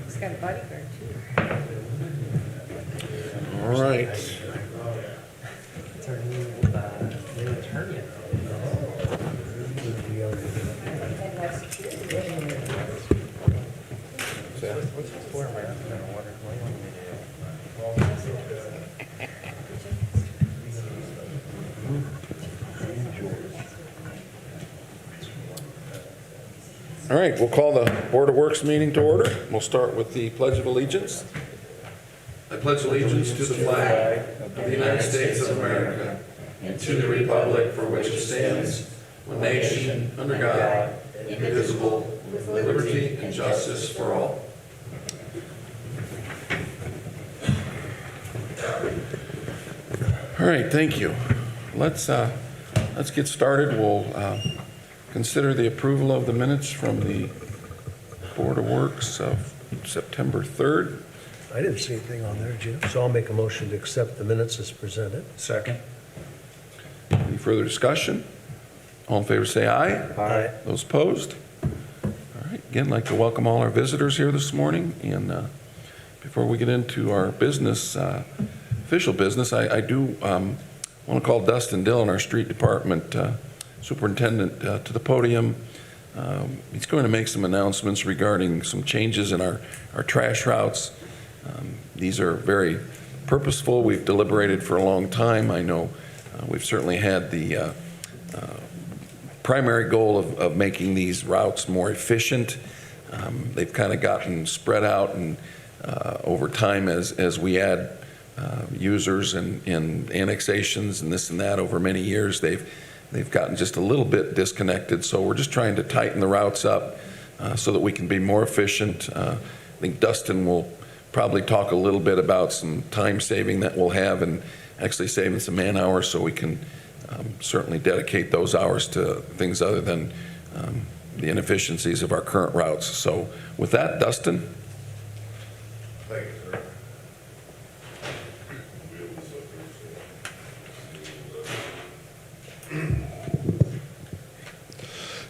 He's got a bodyguard too. All right. It's our new attorney. What's the form? I don't know what you want me All right, we'll call the Board of Works meeting to order. We'll start with the Pledge of Allegiance. I pledge allegiance to the flag of the United States of America and to the republic for which it stands, one nation, under God, indivisible, with liberty and justice for all. All right, thank you. Let's get started. We'll consider the approval of the minutes from the Board of Works of September 3rd. I didn't see anything on there, Jim, so I'll make a motion to accept the minutes as presented. Second. Any further discussion? All in favor say aye. Aye. Those opposed? All right, again, I'd like to welcome all our visitors here this morning. And before we get into our business, official business, I do want to call Dustin Dillon, our street department superintendent, to the podium. He's going to make some announcements regarding some changes in our trash routes. These are very purposeful. We've deliberated for a long time. I know we've certainly had the primary goal of making these routes more efficient. They've kind of gotten spread out, and over time as we add users and annexations and this and that over many years, they've gotten just a little bit disconnected. So we're just trying to tighten the routes up so that we can be more efficient. I think Dustin will probably talk a little bit about some time saving that we'll have, and actually saving some man hours, so we can certainly dedicate those hours to things other than the inefficiencies of our current routes. So with that, Dustin. Thank you, sir.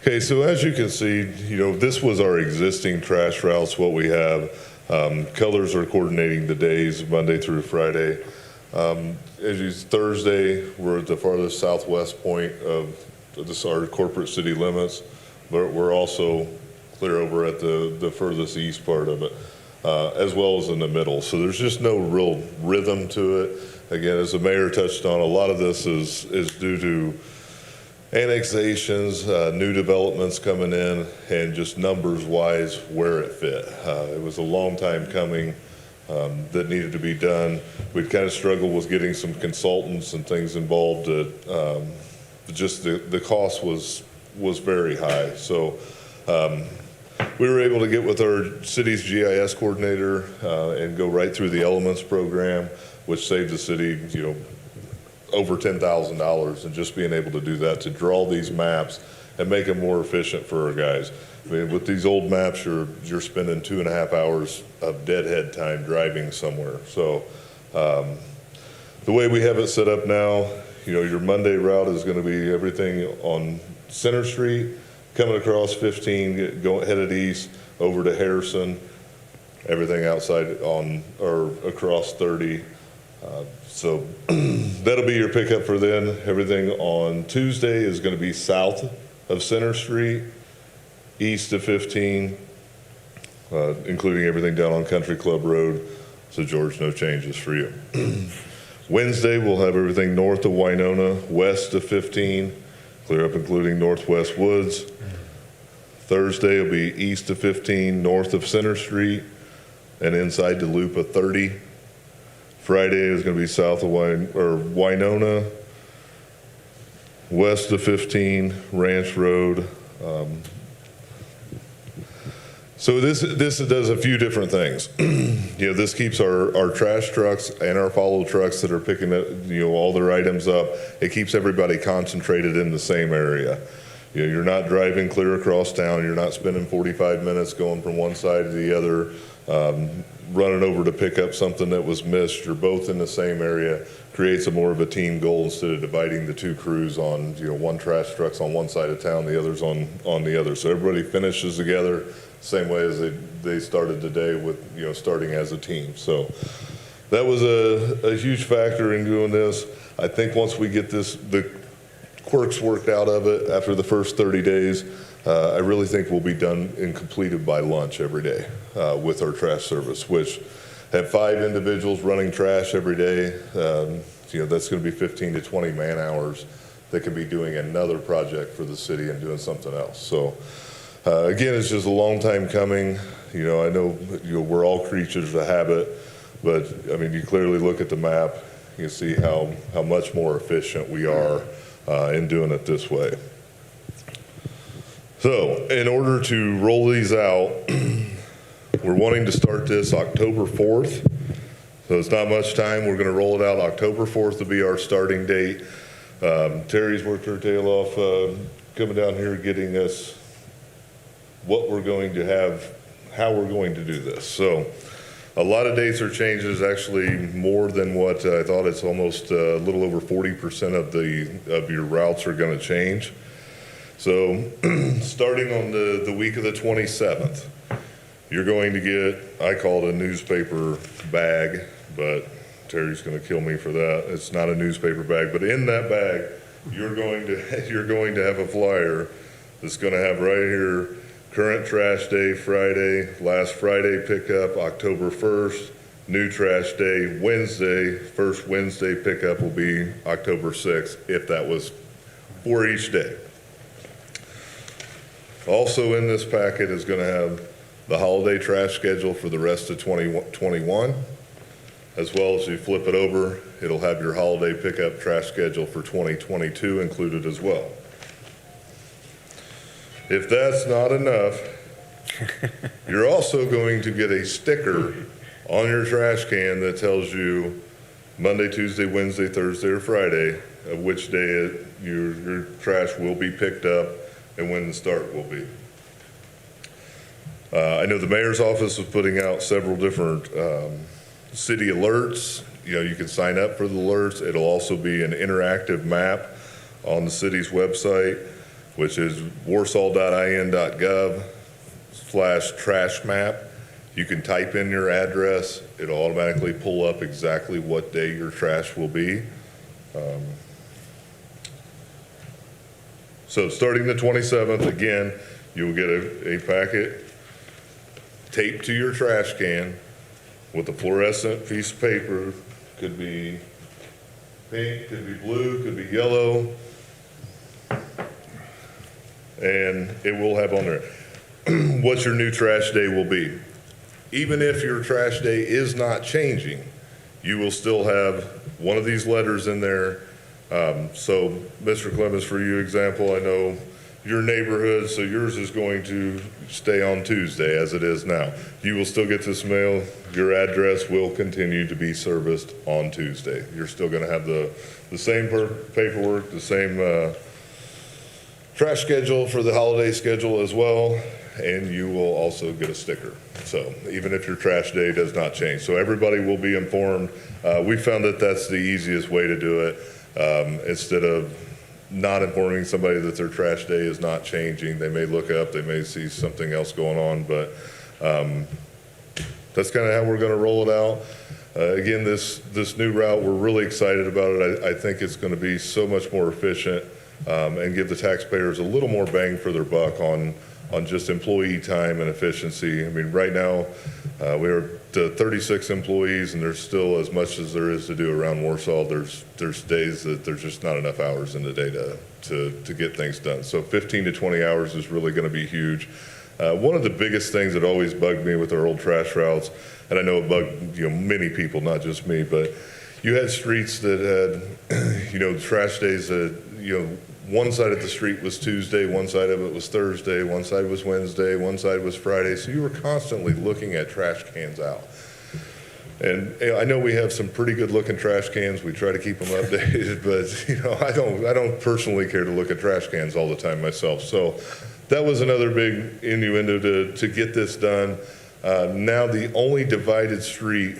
Okay, so as you can see, this was our existing trash routes, what we have. Colors are coordinating the days, Monday through Friday. Thursday, we're at the farthest southwest point of our corporate city limits, but we're also clear over at the furthest east part of it, as well as in the middle. So there's just no real rhythm to it. Again, as the mayor touched on, a lot of this is due to annexations, new developments coming in, and just numbers-wise where it fit. It was a long time coming that needed to be done. We'd kind of struggled with getting some consultants and things involved. Just the cost was very high. So we were able to get with our city's GIS coordinator and go right through the Elements program, which saved the city, over $10,000, and just being able to do that, to draw these maps and make them more efficient for our guys. I mean, with these old maps, you're spending 2.5 hours of deadhead time driving somewhere. So the way we have it set up now, your Monday route is going to be everything on Center Street, coming across 15, headed east over to Harrison, everything outside on or across 30. So that'll be your pickup for then. Everything on Tuesday is going to be south of Center Street, east of 15, including everything down on Country Club Road. So George, no changes for you. Wednesday, we'll have everything north of Winona, west of 15, clear up including Northwest Woods. Thursday will be east of 15, north of Center Street, and inside the loop of 30. Friday is going to be south of Winona, west of 15, Ranch Road. So this does a few different things. This keeps our trash trucks and our follow trucks that are picking up, all their items up. It keeps everybody concentrated in the same area. You're not driving clear across town. You're not spending 45 minutes going from one side to the other. running over to pick up something that was missed. You're both in the same area, creates a more of a team goal instead of dividing the two crews on, one trash truck's on one side of town, the other's on the other. So everybody finishes together, same way as they started today with, starting as a team. So that was a huge factor in doing this. I think once we get the quirks worked out of it after the first 30 days, I really think we'll be done and completed by lunch every day with our trash service, which at 5 individuals running trash every day, that's going to be 15 to 20 man hours that could be doing another project for the city and doing something else. So again, it's just a long time coming. I know we're all creatures of habit, but I mean, you clearly look at the map, you can see how much more efficient we are in doing it this way. So in order to roll these out, we're wanting to start this October 4th. So it's not much time. We're going to roll it out October 4th to be our starting date. Terry's worked her tail off coming down here, getting us what we're going to have, how we're going to do this. So a lot of dates are changes, actually more than what I thought. It's almost a little over 40% of your routes are going to change. So starting on the week of the 27th, you're going to get, I call it a newspaper bag, but Terry's going to kill me for that. It's not a newspaper bag, but in that bag, you're going to have a flyer that's going to have right here, current trash day Friday, last Friday pickup October 1st, new trash day Wednesday, first Wednesday pickup will be October 6th, if that was for each day. Also in this packet is going to have the holiday trash schedule for the rest of 2021, as well as you flip it over, it'll have your holiday pickup trash schedule for 2022 included as well. If that's not enough, you're also going to get a sticker on your trash can that tells you Monday, Tuesday, Wednesday, Thursday, or Friday of which day your trash will be picked up and when the start will be. I know the mayor's office is putting out several different city alerts. You can sign up for the alerts. It'll also be an interactive map on the city's website, which is warsaw.in.gov/trash map. You can type in your address. It'll automatically pull up exactly what day your trash will be. So starting the 27th, again, you'll get a packet taped to your trash can with a fluorescent piece of paper. Could be pink, could be blue, could be yellow. And it will have on there what your new trash day will be. Even if your trash day is not changing, you will still have one of these letters in there. So Mr. Clemens, for you example, I know your neighborhood, so yours is going to stay on Tuesday as it is now. You will still get this mail. Your address will continue to be serviced on Tuesday. You're still going to have the same paperwork, the same trash schedule for the holiday schedule as well, and you will also get a sticker. So even if your trash day does not change. So everybody will be informed. We found that that's the easiest way to do it. Instead of not informing somebody that their trash day is not changing, they may look up, they may see something else going on, but that's kind of how we're going to roll it out. Again, this new route, we're really excited about it. I think it's going to be so much more efficient and give the taxpayers a little more bang for their buck on just employee time and efficiency. I mean, right now, we're to 36 employees, and there's still as much as there is to do around Warsaw. There's days that there's just not enough hours in the day to get things done. So 15 to 20 hours is really going to be huge. One of the biggest things that always bugged me with our old trash routes, and I know it bugged many people, not just me, but you had streets that had trash days that one side of the street was Tuesday, one side of it was Thursday, one side was Wednesday, one side was Friday. So you were constantly looking at trash cans out. And I know we have some pretty good looking trash cans. We try to keep them updated, but I don't personally care to look at trash cans all the time myself. So that was another big innuendo to get this done. Now the only divided street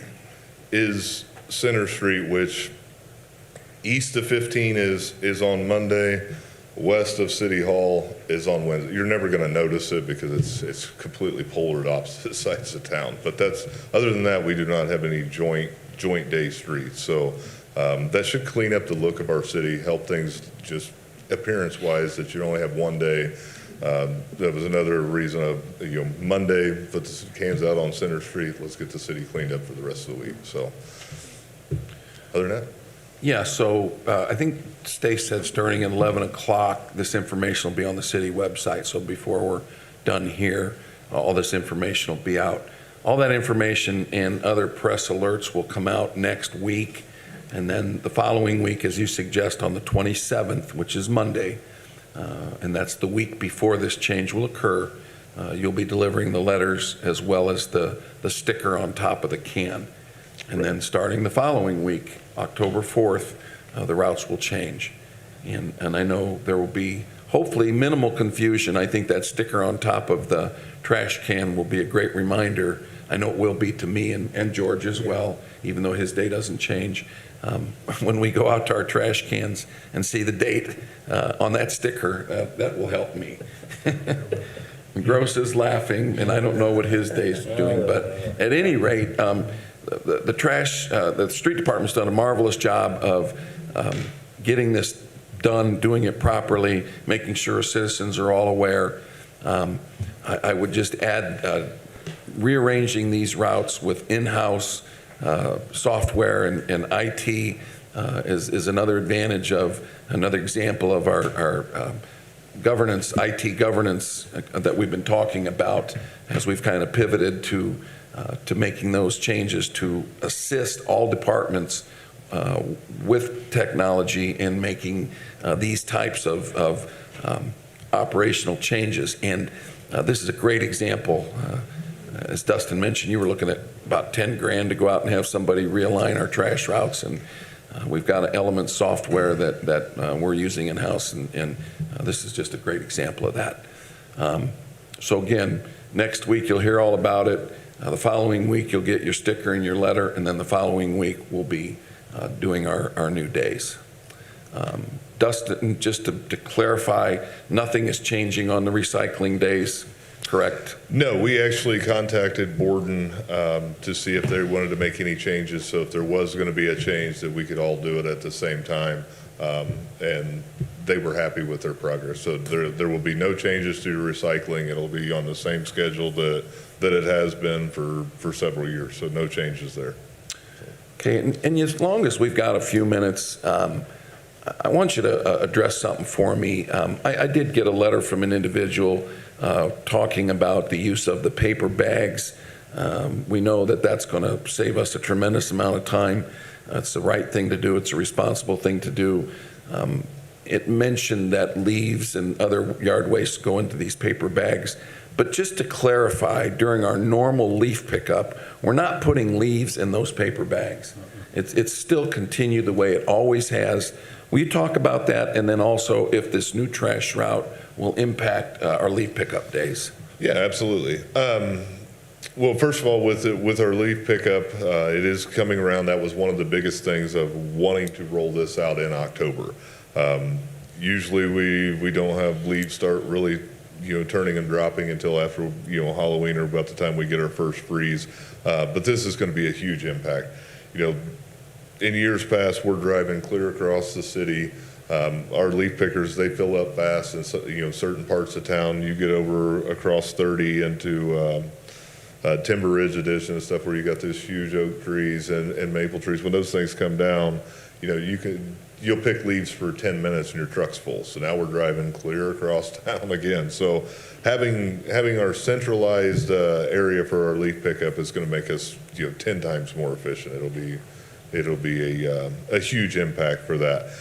is Center Street, which east of 15 is on Monday, west of City Hall is on Wednesday. You're never going to notice it because it's completely polar opposite sides of town. But other than that, we do not have any joint day streets. So that should clean up the look of our city, help things just appearance-wise that you only have one day. That was another reason of, Monday, put the cans out on Center Street, let's get the city cleaned up for the rest of the week. So other than that, Yeah, so I think Stace said starting at 11 o'clock, this information will be on the city website. So before we're done here, all this information will be out. All that information and other press alerts will come out next week. And then the following week, as you suggest, on the 27th, which is Monday, and that's the week before this change will occur, you'll be delivering the letters as well as the sticker on top of the can. And then starting the following week, October 4th, the routes will change. And I know there will be hopefully minimal confusion. I think that sticker on top of the trash can will be a great reminder. I know it will be to me and George as well, even though his day doesn't change. When we go out to our trash cans and see the date on that sticker, that will help me. Gross is laughing, and I don't know what his day's doing, but at any rate, the street department's done a marvelous job of getting this done, doing it properly, making sure citizens are all aware. I would just add rearranging these routes with in-house software and IT is another advantage of another example of our governance, IT governance that we've been talking about as we've kind of pivoted to making those changes to assist all departments with technology in making these types of operational changes. And this is a great example. As Dustin mentioned, you were looking at about 10 grand to go out and have somebody realign our trash routes, and we've got an element software that we're using in-house, and this is just a great example of that. So again, next week you'll hear all about it. The following week you'll get your sticker and your letter, and then the following week we'll be doing our new days. Dustin, just to clarify, nothing is changing on the recycling days, correct? no, we actually contacted Borden to see if they wanted to make any changes. So if there was going to be a change, that we could all do it at the same time. And they were happy with their progress. So there will be no changes to recycling. It'll be on the same schedule that it has been for several years. So no changes there. Okay, and as long as we've got a few minutes, I want you to address something for me. I did get a letter from an individual talking about the use of the paper bags. We know that that's going to save us a tremendous amount of time. It's the right thing to do. It's a responsible thing to do. It mentioned that leaves and other yard waste go into these paper bags. But just to clarify, during our normal leaf pickup, we're not putting leaves in those paper bags. It's still continued the way it always has. Will you talk about that, and then also if this new trash route will impact our leaf pickup days? Yeah, absolutely. Well, first of all, with our leaf pickup, it is coming around. That was one of the biggest things of wanting to roll this out in October. Usually we don't have leaves start really turning and dropping until after Halloween or about the time we get our first freeze. But this is going to be a huge impact. In years past, we're driving clear across the city. Our leaf pickers, they fill up fast, and certain parts of town, you get over across 30 into Timber Ridge Edition and stuff where you got those huge oak trees and maple trees. When those things come down, you'll pick leaves for 10 minutes and your truck's full. So now we're driving clear across town again. So having our centralized area for our leaf pickup is going to make us 10 times more efficient. It'll be a huge impact for that.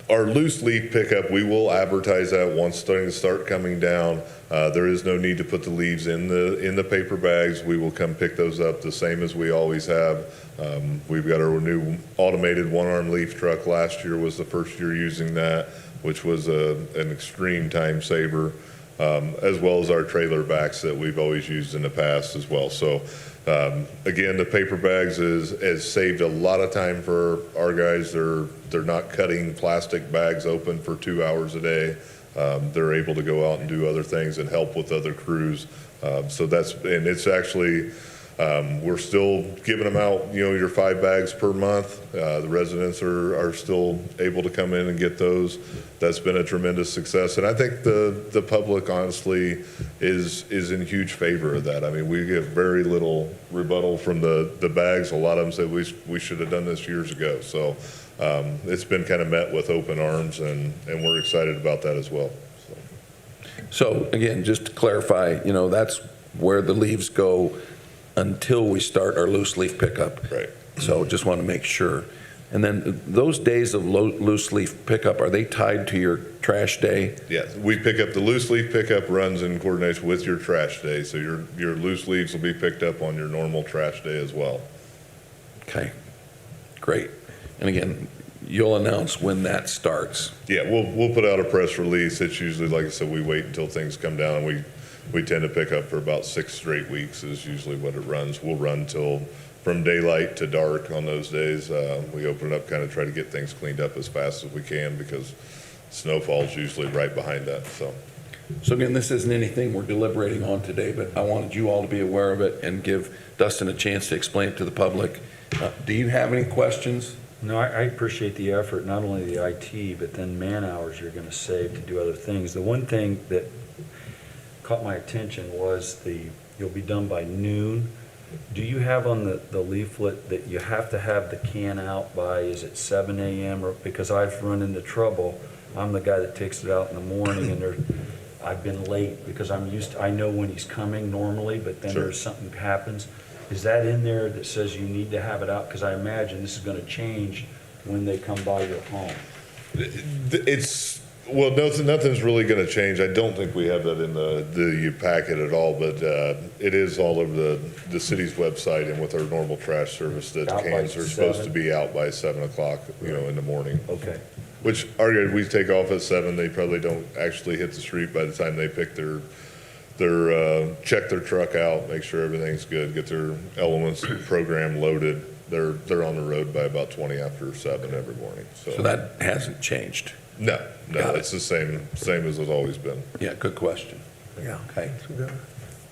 Our loose leaf pickup, we will advertise that once starting to start coming down. There is no need to put the leaves in the paper bags. We will come pick those up the same as we always have. We've got our new automated one-arm leaf truck. Last year was the first year using that, which was an extreme time saver. as well as our trailer backs that we've always used in the past as well. So again, the paper bags has saved a lot of time for our guys. They're not cutting plastic bags open for 2 hours a day. They're able to go out and do other things and help with other crews. So and it's actually, we're still giving them out, your 5 bags per month. The residents are still able to come in and get those. That's been a tremendous success. And I think the public honestly is in huge favor of that. I mean, we get very little rebuttal from the bags. A lot of them said we should have done this years ago. So it's been kind of met with open arms, and we're excited about that as well. So again, just to clarify, that's where the leaves go until we start our loose leaf pickup. Right. So just want to make sure. And then those days of loose leaf pickup, are they tied to your trash day? Yes, we pick up, the loose leaf pickup runs in coordination with your trash day. So your loose leaves will be picked up on your normal trash day as well. Okay, great. And again, you'll announce when that starts. Yeah, we'll put out a press release. It's usually, like I said, we wait until things come down. We tend to pick up for about 6 straight weeks is usually what it runs. We'll run till from daylight to dark on those days. We open it up, kind of try to get things cleaned up as fast as we can because snowfall's usually right behind that. So again, this isn't anything we're deliberating on today, but I wanted you all to be aware of it and give Dustin a chance to explain it to the public. Do you have any questions? No, I appreciate the effort, not only the IT, but then man hours you're going to save to do other things. The one thing that caught my attention was you'll be done by noon. Do you have on the leaflet that you have to have the can out by, is it 7 a.m.? Or because I've run into trouble, I'm the guy that takes it out in the morning, and I've been late because I know when he's coming normally, but then Sure. there's something happens. Is that in there that says you need to have it out? Because I imagine this is going to change when they come by your home. Well, nothing's really going to change. I don't think we have that in the packet at all, but it is all over the city's website and with our normal trash service that Out by cans are supposed 7? to be out by 7 o'clock, in the morning. Okay. Which we take off at 7. They probably don't actually hit the street by the time they pick check their truck out, make sure everything's good, get their elements program loaded. They're on the road by about 20 after 7 every morning. So that hasn't changed? No, Got it. it's the same as it's always been. Yeah, good question. Yeah. Okay.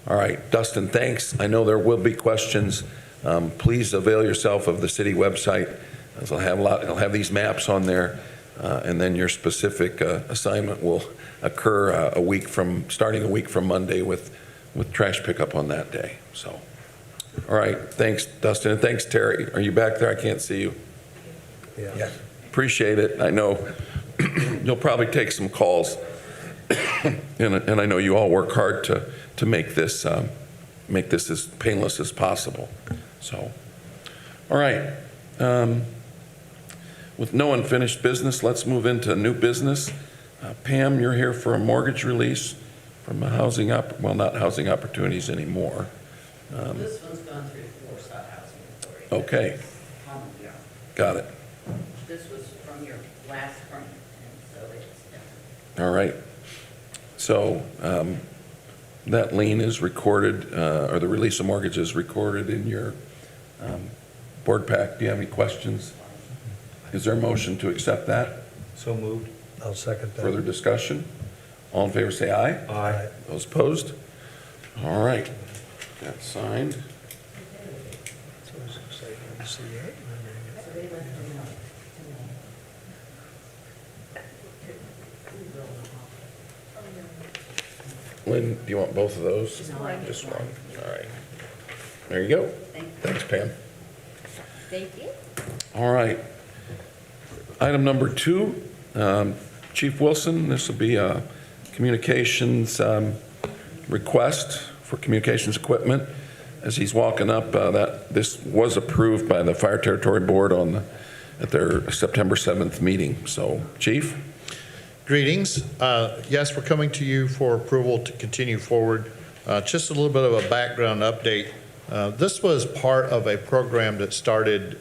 All right, Dustin, thanks. I know there will be questions. Please avail yourself of the city website. It'll have these maps on there, and then your specific assignment will occur starting a week from Monday with trash pickup on that day. So, all right, thanks, Dustin, and thanks, Terry. Are you back there? I can't see you. Yeah. Appreciate it. I know you'll probably take some calls, and I know you all work hard to make this as painless as possible. So, all right. With no unfinished business, let's move into new business. Pam, you're here for a mortgage release from a not housing opportunities anymore. This one's gone through Oversight Housing Authority. Okay, Yeah. got it. This was from your last spring, and so it's done. All right. So that lien is recorded, or the release of mortgage is recorded in your board pack. Do you have any questions? Is there a motion to accept that? So moved. I'll second that. Further discussion? All in favor say aye. Aye. Those opposed? All right. Got signed. It's always exciting to see that. So they left them out Lynn, do you want both of those? No, I get Just one. one. All right. There you go. Thank you. Thanks, Pam. Thank you. All right. Item number 2, Chief Wilson, this will be a communications request for communications equipment. As he's walking up, this was approved by the Fire Territory Board at their September 7th meeting. So, Chief? Greetings. Yes, we're coming to you for approval to continue forward. Just a little bit of a background update. This was part of a program that started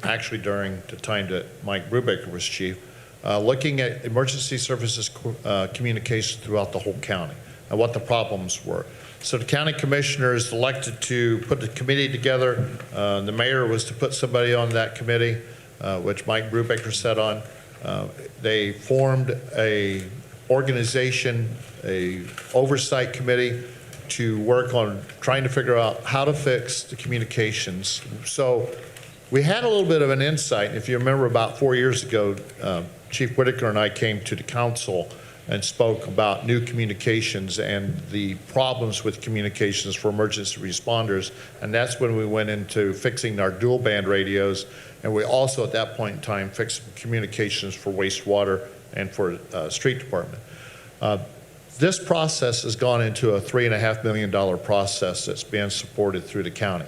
actually during the time that Mike Brubaker was chief, looking at emergency services communication throughout the whole county and what the problems were. So the county commissioners elected to put the committee together. The mayor was to put somebody on that committee, which Mike Brubaker sat on. They formed a organization, a oversight committee to work on trying to figure out how to fix the communications. So we had a little bit of an insight. If you remember about 4 years ago, Chief Whitaker and I came to the council and spoke about new communications and the problems with communications for emergency responders. And that's when we went into fixing our dual band radios. And we also, at that point in time, fixed communications for wastewater and for street department. This process has gone into a $3.5 million process that's been supported through the county,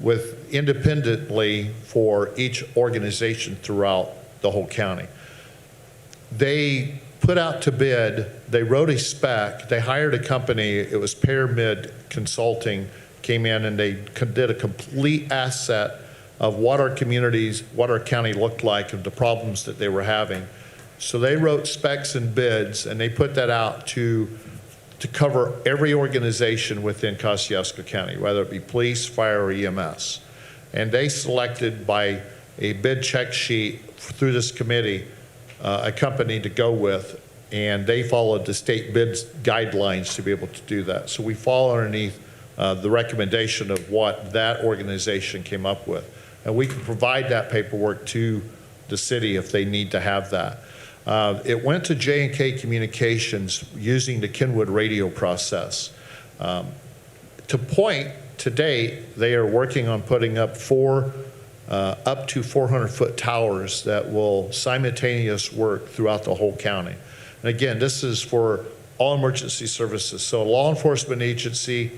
with independently for each organization throughout the whole county. They put out to bid, they wrote a spec, they hired a company, it was Pyramid Consulting, came in and they did a complete asset of what our communities, what our county looked like, and the problems that they were having. So they wrote specs and bids, and they put that out to cover every organization within Kosciuszko County, whether it be police, fire, or EMS. And they selected by a bid check sheet through this committee a company to go with, and they followed the state bid guidelines to be able to do that. So we fall underneath the recommendation of what that organization came up with. And we can provide that paperwork to the city if they need to have that. It went to J&K Communications using the Kenwood radio process. To point, to date, they are working on putting up up to 400-foot towers that will simultaneous work throughout the whole county. And again, this is for all emergency services. So a law enforcement agency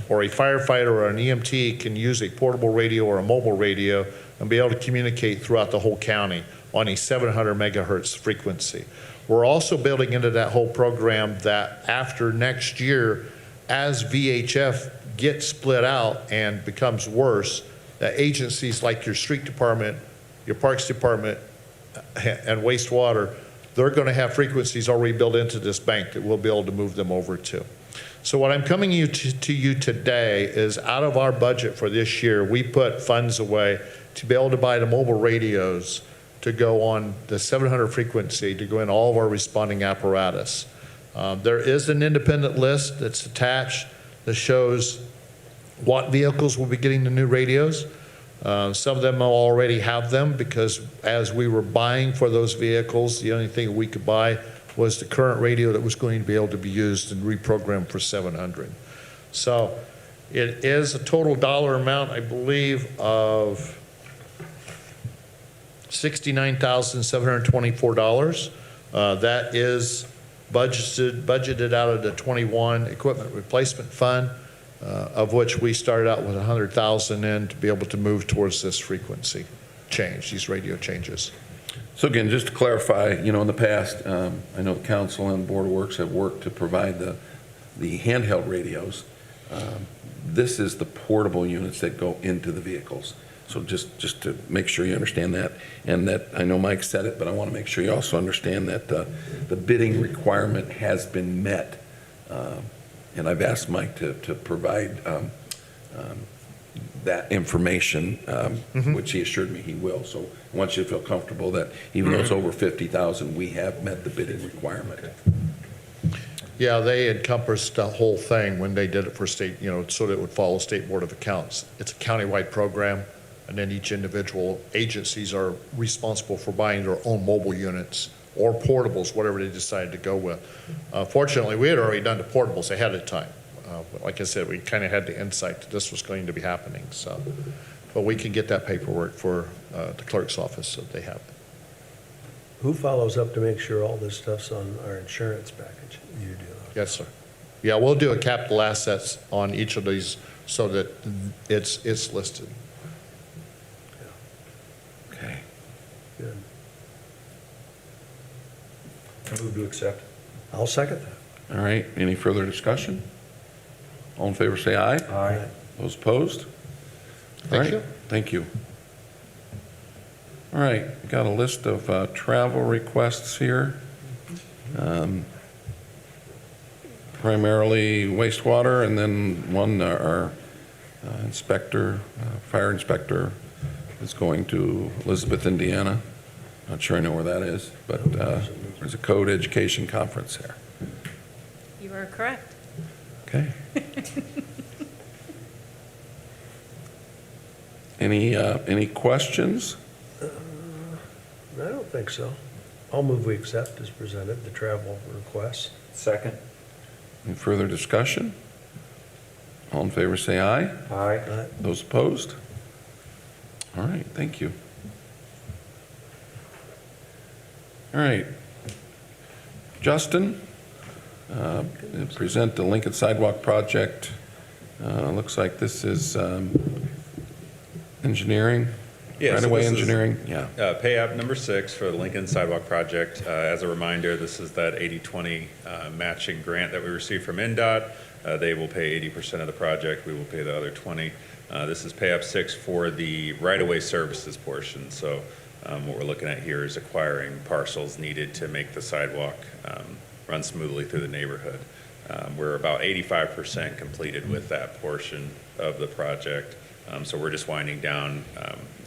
or a firefighter or an EMT can use a portable radio or a mobile radio and be able to communicate throughout the whole county on a 700 megahertz frequency. We're also building into that whole program that after next year, as VHF gets split out and becomes worse, that agencies like your street department, your parks department, and wastewater, they're going to have frequencies already built into this bank that we'll be able to move them over to. So what I'm coming to you today is out of our budget for this year, we put funds away to be able to buy the mobile radios to go on the 700 frequency to go in all of our responding apparatus. There is an independent list that's attached that shows what vehicles will be getting the new radios. Some of them already have them because as we were buying for those vehicles, the only thing we could buy was the current radio that was going to be able to be used and reprogrammed for 700. So it is a total dollar amount, I believe, of $69,724. That is budgeted out of the 21 equipment replacement fund, of which we started out with 100,000 in to be able to move towards this frequency change, these radio changes. So again, just to clarify, in the past, I know the council and Board of Works have worked to provide the handheld radios. This is the portable units that go into the vehicles. So just to make sure you understand that, and that I know Mike said it, but I want to make sure you also understand that the bidding requirement has been met. And I've asked Mike to provide that information, which he assured me he will. So I want you to feel comfortable that even though it's over 50,000, we have met the bidding requirement. Yeah, they encompassed the whole thing when they did it for state, so that it would follow State Board of Accounts. It's a countywide program, and then each individual agencies are responsible for buying their own mobile units or portables, whatever they decided to go with. Fortunately, we had already done the portables ahead of time. Like I said, we kind of had the insight that this was going to be happening. So, but we can get that paperwork for the clerk's office so they have it. Who follows up to make sure all this stuff's on our insurance package? You do. Yes, sir. Yeah, we'll do a capital assets on each of these so that it's listed. Okay. Good. I move to accept. I'll second that. All right, any further discussion? All in favor say aye. Aye. Those opposed? All Thank right, you. Thank you. All right, got a list of travel requests here. Primarily wastewater, and then one, our inspector, fire inspector, is going to Elizabeth, Indiana. Not sure I know where that is, but there's a code education conference there. You are correct. Okay. Any questions? I don't think so. I'll move we accept as presented, the travel requests. Second? Any further discussion? All in favor, say aye. Aye. Those opposed? All right, thank you. All right. Justin, present the Lincoln Sidewalk project. Looks like this is engineering, Yeah, so right-of-way this is, engineering, yeah. Pay app number 6 for the Lincoln Sidewalk Project. As a reminder, this is that 80/20 matching grant that we received from NDOT. They will pay 80% of the project. We will pay the other 20. This is pay app 6 for the right-of-way services portion. So what we're looking at here is acquiring parcels needed to make the sidewalk run smoothly through the neighborhood. We're about 85% completed with that portion of the project. So we're just winding down,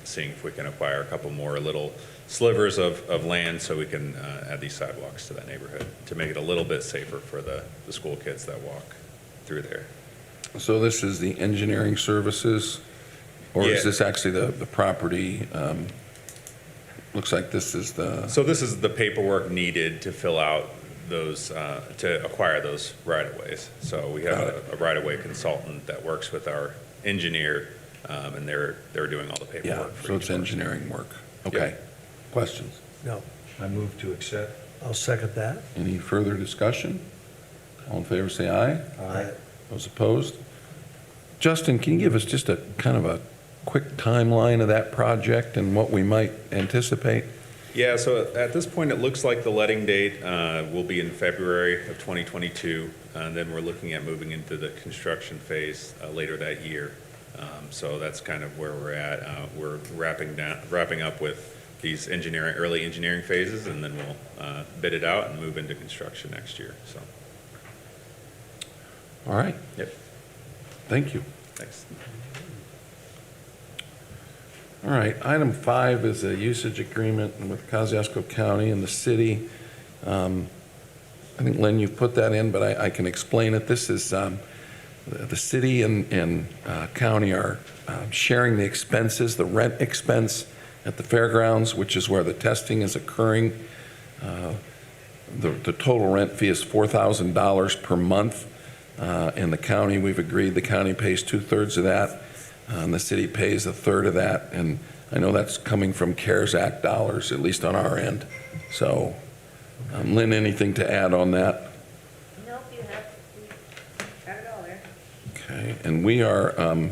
seeing if we can acquire a couple more little slivers of land so we can add these sidewalks to that neighborhood to make it a little bit safer for the school kids that walk through there. So this is the engineering services, or is Yeah. this actually the property? Looks like this is the, So this is the paperwork needed to fill out those, to acquire those right-of-ways. So we have a right-of-way consultant that works with our engineer, and they're doing all the yeah, paperwork. for so each it's portion. engineering work. Okay. Questions? No, I move to accept. I'll second that. Any further discussion? All in favor, say aye. Aye. Those opposed? Justin, can you give us just a kind of a quick timeline of that project and what we might anticipate? Yeah, so at this point, it looks like the letting date will be in February of 2022, and then we're looking at moving into the construction phase later that year. So that's kind of where we're at. We're wrapping up with these early engineering phases, and then we'll bid it out and move into construction next year. So, All right, yep, thank you. thanks. All right, item 5 is a usage agreement with Kosciuszko County and the city. I think, Lynn, you've put that in, but I can explain it. This is, the city and county are sharing the expenses, the rent expense at the fairgrounds, which is where the testing is occurring. The total rent fee is $4,000 per month. In the county, we've agreed the county pays 2/3 of that. And the city pays 1/3 of that, and I know that's coming from CARES Act dollars, at least on our end. So, Lynn, anything to add on that? Nope, you got it all there. Okay, and we are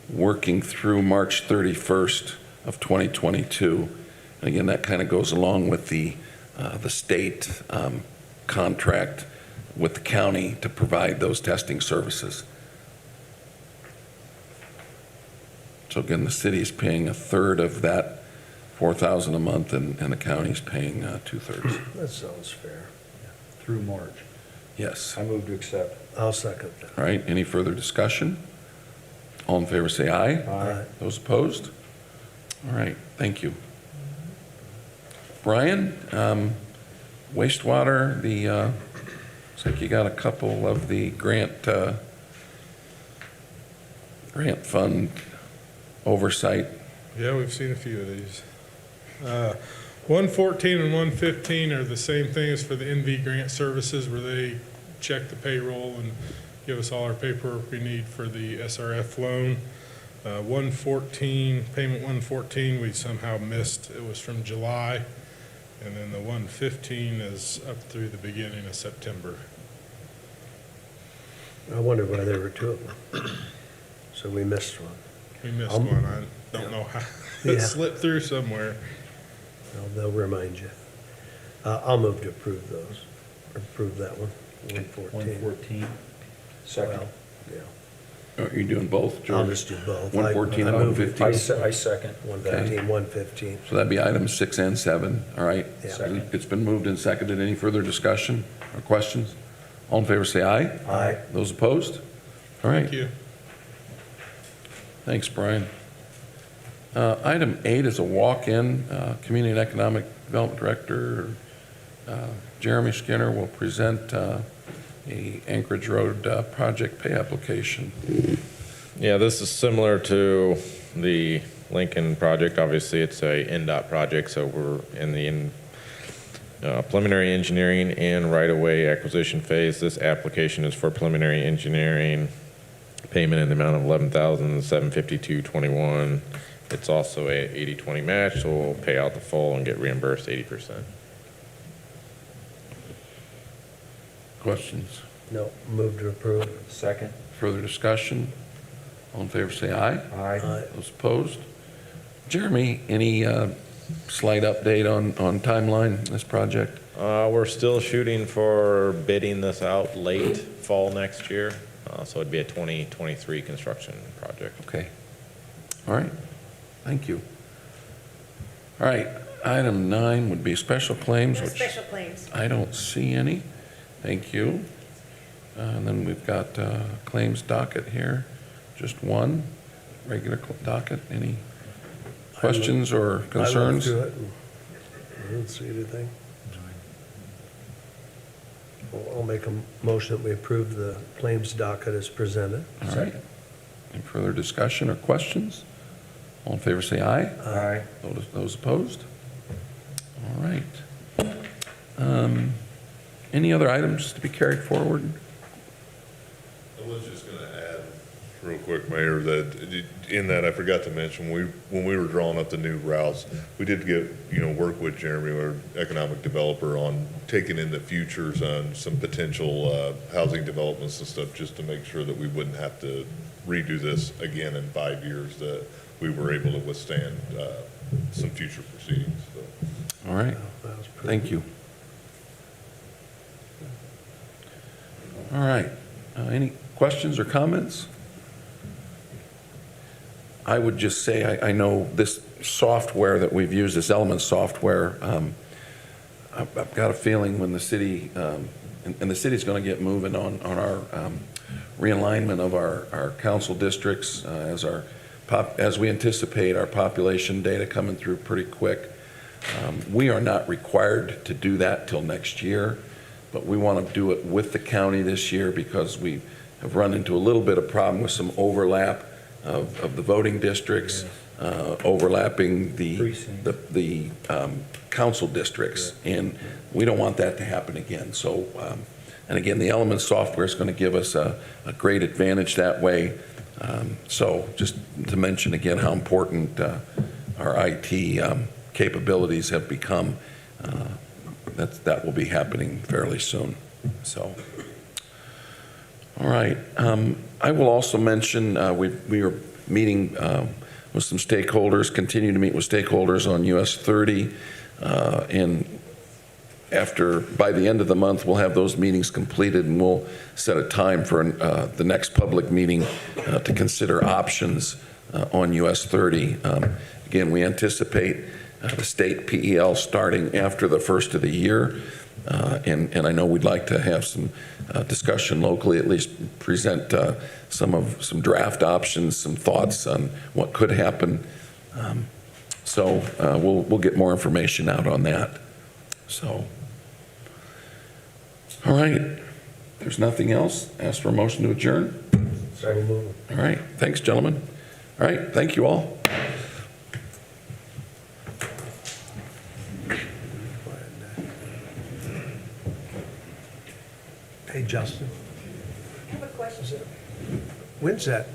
working through March 31st of 2022. And again, that kind of goes along with the state contract with the county to provide those testing services. So again, the city is paying 1/3 of that, $4,000 a month, and the county's paying 2/3. That sounds fair. Through March. Yes. I move to accept. I'll second that. All right, any further discussion? All in favor, say aye. Aye. Those opposed? All right, thank you. Brian, wastewater, looks like you got a couple of the grant fund oversight. Yeah, we've seen a few of these. 114 and 115 are the same thing as for the NV grant services, where they check the payroll and give us all our paperwork we need for the SRF loan. 114, payment 114, we somehow missed. It was from July. And then the 115 is up through the beginning of September. I wondered why there were two of them. So we missed one. We missed one. I don't know how. It Yeah. slipped through somewhere. Well, they'll remind you. I'll move to approve those, or approve that one, 114. 114. Second. Well, yeah. Are you doing both, George? I'll just do both. 114 and I move 115? I second. 115, 115. So that'd be items 6 and 7, all right? Yeah. Second. It's been moved and seconded. Any further discussion or questions? All in favor, say aye. Aye. Those opposed? All right. Thank you. Thanks, Brian. Item 8 is a walk-in. Community and Economic Development Director Jeremy Skinner will present a Anchorage Road project pay application. Yeah, this is similar to the Lincoln project. Obviously, it's a NDOT project, so we're in the preliminary engineering and right-of-way acquisition phase. This application is for preliminary engineering payment in the amount of $11,752.21. It's also a 80-20 match, so we'll pay out the full and get reimbursed 80%. Questions? No, move to approve. Second. Further discussion? All in favor, say aye. Aye. Those opposed? Jeremy, any slight update on timeline, this project? We're still shooting for bidding this out late fall next year, so it'd be a 2023 construction project. Okay. All right. Thank you. All right. Item 9 would be special claims, No which special claims. I don't see any. Thank you. And then we've got claims docket here, just one regular docket. Any questions or concerns? I looked through it and I didn't see anything. I'll make a motion that we approve the claims docket as presented. All right. Any further discussion or questions? All in favor, say aye. Aye. Those opposed? All right. Any other items to be carried forward? I was just going to add real quick, Mayor, that in that I forgot to mention, when we were drawing up the new routes, we did get, work with Jeremy, our economic developer, on taking in the futures on some potential housing developments and stuff, just to make sure that we wouldn't have to redo this again in 5 years, that we were able to withstand some future proceedings. So. All right. That was pretty- Thank you. All right. Any questions or comments? I would just say, I know this software that we've used, this Element software, I've got a feeling when the city, and the city's going to get moving on our realignment of our council districts as we anticipate our population data coming through pretty quick. We are not required to do that till next year, but we want to do it with the county this year because we have run into a little bit of problem with some overlap of the voting districts, overlapping the council districts, and we don't want that to happen again. So, and again, the Element software is going to give us a great advantage that way. So just to mention again how important our IT capabilities have become, that will be happening fairly soon. So, all right. I will also mention we are meeting with some stakeholders, continue to meet with stakeholders on US 30, and by the end of the month, we'll have those meetings completed, and we'll set a time for the next public meeting to consider options on US 30. Again, we anticipate the state PEL starting after the first of the year, and I know we'd like to have some discussion locally, at least present some draft options, some thoughts on what could happen. So we'll get more information out on that. So, all right. If there's nothing else, ask for a motion to adjourn. So moved. All right. Thanks, gentlemen. All right. Thank you all. Hey, Justin, I have a question. when's that